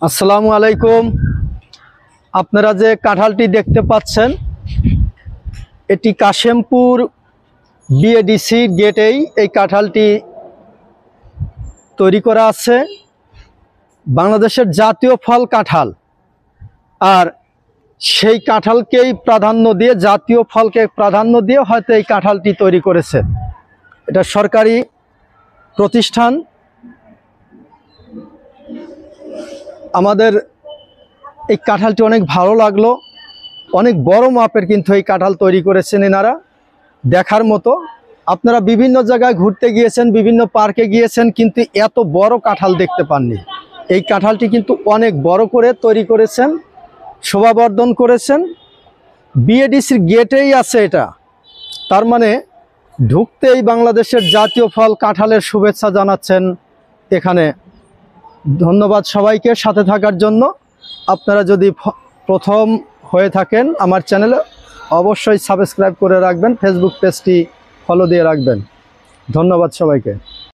আসসালামু আলাইকুম। আপনারা যে কাঁঠালটি দেখতে পাচ্ছেন এটি কাশেমপুর বিএডিসি গেটেই এই কাঁঠালটি তৈরি করা আছে। বাংলাদেশের জাতীয় ফল কাঁঠাল, আর সেই কাঁঠালকেই প্রাধান্য দিয়ে, জাতীয় ফলকে প্রাধান্য দিয়ে হয়তো এই কাঁঠালটি তৈরি করেছে। এটা সরকারি প্রতিষ্ঠান। আমাদের এই কাঁঠালটি অনেক ভালো লাগলো, অনেক বড় মাপের কিন্তু এই কাঁঠাল তৈরি করেছেন এনারা, দেখার মতো। আপনারা বিভিন্ন জায়গায় ঘুরতে গিয়েছেন, বিভিন্ন পার্কে গিয়েছেন, কিন্তু এত বড় কাঁঠাল দেখতে পাননি। এই কাঁঠালটি কিন্তু অনেক বড় করে তৈরি করেছেন, শোভাবর্ধন করেছেন। বিএডিসির গেটেই আছে এটা, তার মানে ঢুকতেই বাংলাদেশের জাতীয় ফল কাঁঠালের শুভেচ্ছা জানাচ্ছেন এখানে। ধন্যবাদ সবাইকে সাথে থাকার জন্য। আপনারা যদি প্রথম হয়ে থাকেন আমার চ্যানেলে, অবশ্যই সাবস্ক্রাইব করে রাখবেন, ফেসবুক পেজটি ফলো দিয়ে রাখবেন। ধন্যবাদ সবাইকে।